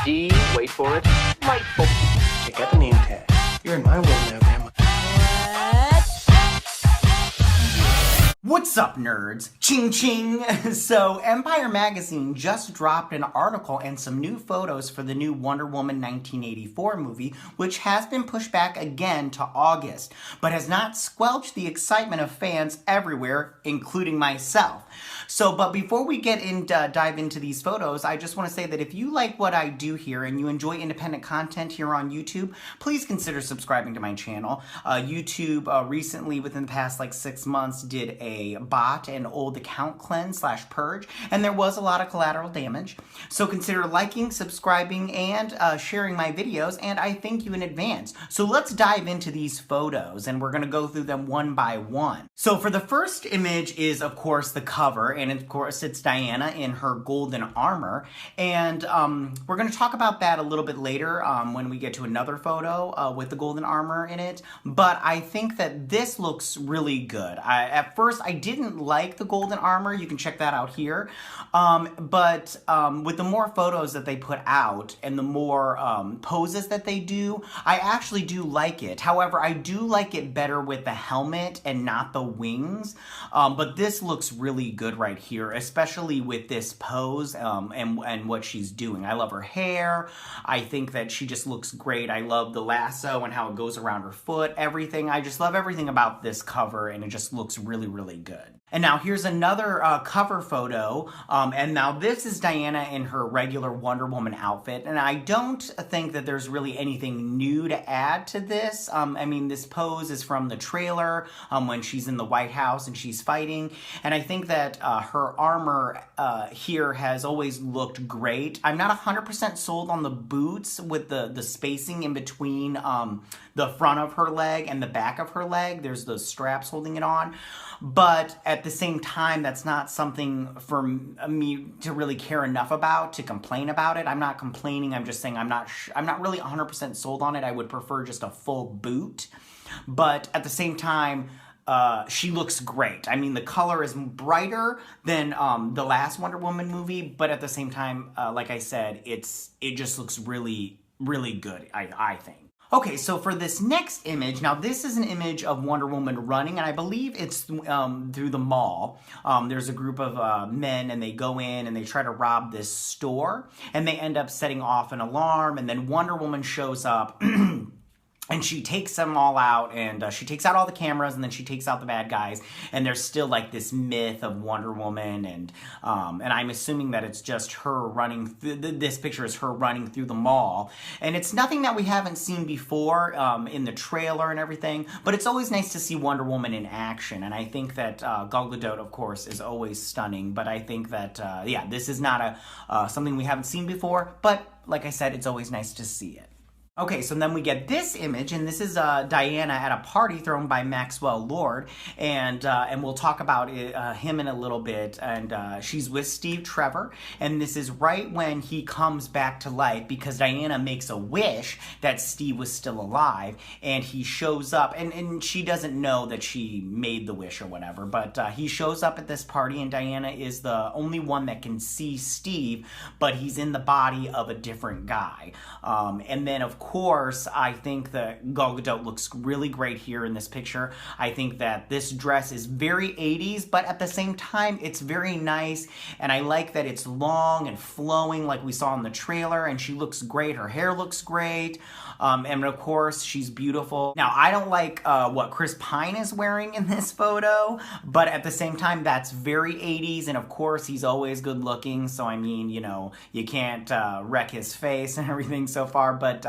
D, wait for it, delightful. Check out the name tag. You're in my world now, Grandma. What's up, nerds? Ching ching! So, Empire Magazine just dropped an article and some new photos for the new Wonder Woman 1984 movie, which has been pushed back again to August, but has not squelched the excitement of fans everywhere, including myself. But before we dive into these photos, I just want to say that if you like what I do here and you enjoy independent content here on YouTube, please consider subscribing to my channel. YouTube recently, within the past 6 months, did a bot and old account cleanse / purge, and there was a lot of collateral damage. So consider liking, subscribing, and sharing my videos, and I thank you in advance. So let's dive into these photos, and we're going to go through them one by one. So for the first image is, of course, the cover, and of course it's Diana in her golden armor, and we're going to talk about that a little bit later when we get to another photo with the golden armor in it, but I think that this looks really good. At first, I didn't like the golden armor. You can check that out here, but with the more photos that they put out and the more poses that they do, I actually do like it. However, I do like it better with the helmet and not the wings, but this looks really good right here, especially with this pose and what she's doing. I love her hair. I think that she just looks great. I love the lasso and how it goes around her foot, everything. I just love everything about this cover, and it just looks really, really good. And now here's another cover photo, and now this is Diana in her regular Wonder Woman outfit, and I don't think that there's really anything new to add to this. I mean, this pose is from the trailer when she's in the White House and she's fighting, and I think that her armor here has always looked great. I'm not 100% sold on the boots with the spacing in between the front of her leg and the back of her leg. There's those straps holding it on. But at the same time, that's not something for me to really care enough about to complain about it. I'm not complaining. I'm just saying I'm not really 100% sold on it. I would prefer just a full boot. But at the same time, she looks great. I mean, the color is brighter than the last Wonder Woman movie, but at the same time, like I said, it just looks really, really good, I think. Okay, so for this next image, now this is an image of Wonder Woman running, and I believe it's through the mall. There's a group of men, and they go in and they try to rob this store, and they end up setting off an alarm, and then Wonder Woman shows up and she takes them all out, and she takes out all the cameras, and then she takes out the bad guys, and there's still this myth of Wonder Woman, and I'm assuming that it's just her running, this picture is her running through the mall, and it's nothing that we haven't seen before in the trailer and everything, but it's always nice to see Wonder Woman in action, and I think that Gal Gadot, of course, is always stunning, but I think that, yeah, this is not something we haven't seen before, but like I said, it's always nice to see it. Okay, so then we get this image, and this is Diana at a party thrown by Maxwell Lord, and we'll talk about him in a little bit, and she's with Steve Trevor, and this is right when he comes back to life because Diana makes a wish that Steve was still alive, and he shows up, and she doesn't know that she made the wish or whatever, but he shows up at this party, and Diana is the only one that can see Steve, but he's in the body of a different guy, and then of course, I think that Gal Gadot looks really great here in this picture. I think that this dress is very 80s, but at the same time, it's very nice, and I like that it's long and flowing like we saw in the trailer, and she looks great. Her hair looks great, and of course, she's beautiful. Now, I don't like what Chris Pine is wearing in this photo, but at the same time, that's very 80s, and of course, he's always good looking, so I mean, you know, you can't wreck his face and everything so far, but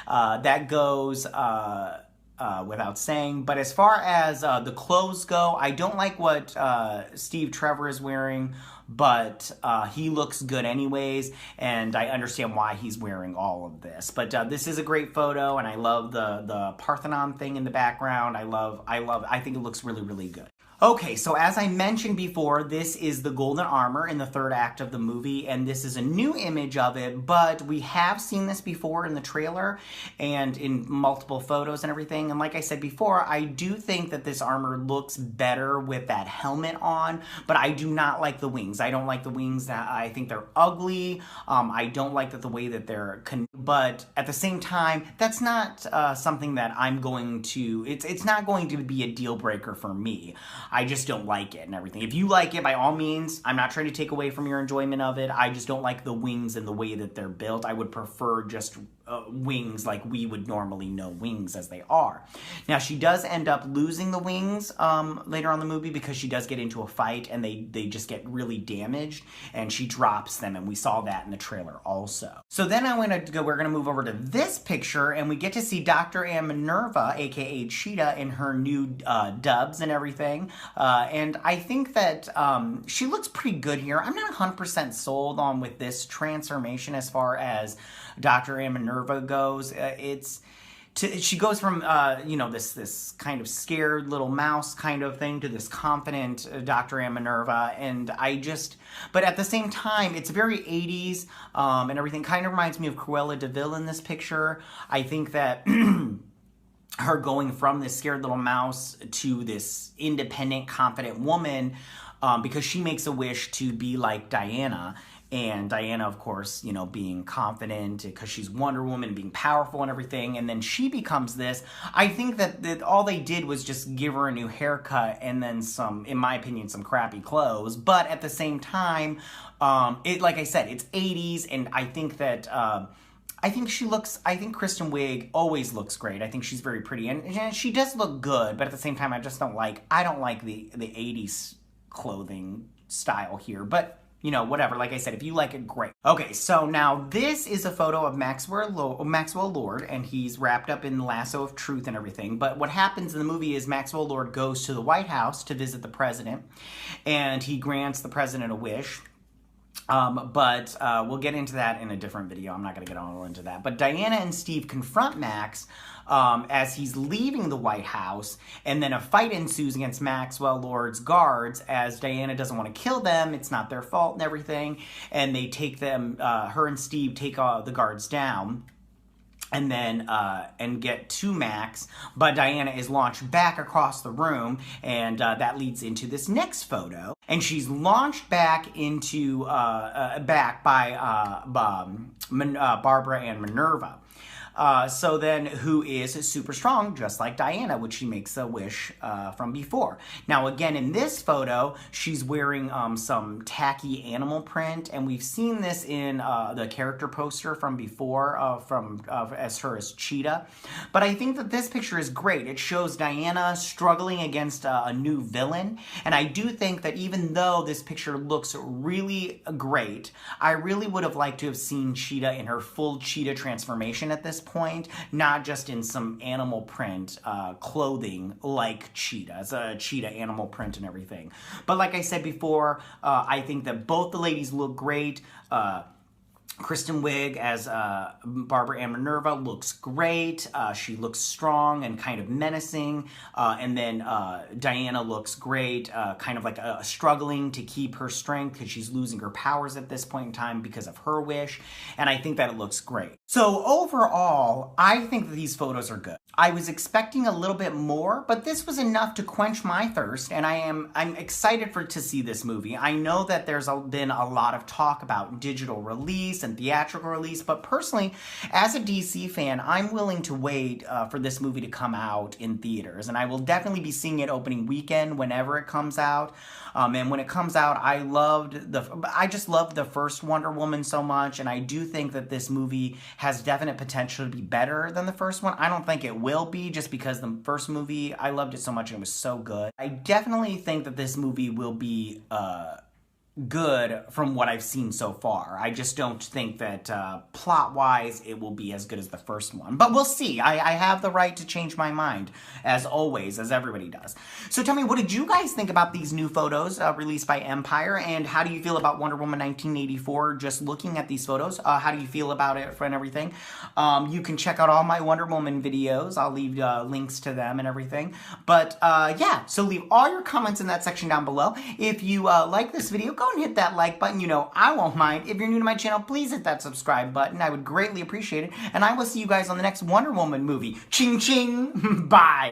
that goes without saying. But as far as the clothes go, I don't like what Steve Trevor is wearing, but he looks good anyways, and I understand why he's wearing all of this. But this is a great photo, and I love the Parthenon thing in the background. I think it looks really, really good. Okay, so as I mentioned before, this is the golden armor in the third act of the movie, and this is a new image of it, but we have seen this before in the trailer and in multiple photos and everything. And like I said before, I do think that this armor looks better with that helmet on, but I do not like the wings. I don't like the wings. That I think they're ugly. I don't like the way that they're, but at the same time, that's not something that I'm going to, it's not going to be a deal breaker for me. I just don't like it and everything. If you like it, by all means, I'm not trying to take away from your enjoyment of it. I just don't like the wings and the way that they're built. I would prefer just wings like we would normally know wings as they are. Now, she does end up losing the wings later on in the movie because she does get into a fight and they just get really damaged and she drops them, and we saw that in the trailer also. So then we're gonna move over to this picture and we get to see Dr. Anne Minerva, aka Cheetah, in her new dubs and everything. And I think that she looks pretty good here. I'm not 100% sold on with this transformation as far as Dr. Anne Minerva goes. She goes from this kind of scared little mouse kind of thing to this confident Dr. Anne Minerva, and but at the same time, it's very 80s and everything. Kind of reminds me of Cruella de Vil in this picture. I think that her going from this scared little mouse to this independent, confident woman, because she makes a wish to be like Diana. And Diana, of course, being confident because she's Wonder Woman, being powerful and everything. And then she becomes this. I think that all they did was just give her a new haircut and then some, in my opinion, some crappy clothes. But at the same time, like I said, it's 80s. And I think that... I think Kristen Wigg always looks great. I think she's very pretty. And she does look good, but at the same time, I don't like the 80s clothing style here. But, whatever. Like I said, if you like it, great. Okay, so now this is a photo of Maxwell Lord, and he's wrapped up in the lasso of truth and everything. But what happens in the movie is Maxwell Lord goes to the White House to visit the president, and he grants the president a wish. But we'll get into that in a different video. I'm not going to get all into that. But Diana and Steve confront Max as he's leaving the White House, and then a fight ensues against Maxwell Lord's guards as Diana doesn't want to kill them. It's not their fault and everything. And they take them, her and Steve take the guards down. And then, and get to Max, but Diana is launched back across the room, and that leads into this next photo. And she's launched back into, back by Barbara and Minerva. So then, who is super strong, just like Diana, which she makes a wish from before. Now, again, in this photo, she's wearing some tacky animal print, and we've seen this in the character poster from before, as Cheetah. But I think that this picture is great. It shows Diana struggling against a new villain, and I do think that even though this picture looks really great, I really would have liked to have seen Cheetah in her full Cheetah transformation at this point, not just in some animal print clothing like Cheetah's, Cheetah animal print and everything. But like I said before, I think that both the ladies look great. Kristen Wigg as Barbara Ann Minerva looks great. She looks strong and kind of menacing. And then Diana looks great, kind of like struggling to keep her strength because she's losing her powers at this point in time because of her wish. And I think that it looks great. So overall, I think that these photos are good. I was expecting a little bit more, but this was enough to quench my thirst, and I'm excited to see this movie. I know that there's been a lot of talk about digital release and theatrical release, but personally, as a DC fan, I'm willing to wait for this movie to come out in theaters, and I will definitely be seeing it opening weekend whenever it comes out. And when it comes out, I just loved the first Wonder Woman so much, and I do think that this movie has definite potential to be better than the first one. I don't think it will be, just because the first movie, I loved it so much and it was so good. I definitely think that this movie will be good from what I've seen so far. I just don't think that plot-wise it will be as good as the first one. But we'll see. I have the right to change my mind, as always, as everybody does. So tell me, what did you guys think about these new photos released by Empire, and how do you feel about Wonder Woman 1984? Just looking at these photos, how do you feel about it and everything? You can check out all my Wonder Woman videos. I'll leave links to them and everything. But yeah, so leave all your comments in that section down below. If you like this video, go and hit that like button. You know I won't mind. If you're new to my channel, please hit that subscribe button. I would greatly appreciate it. And I will see you guys on the next Wonder Woman movie. Ching ching. Bye.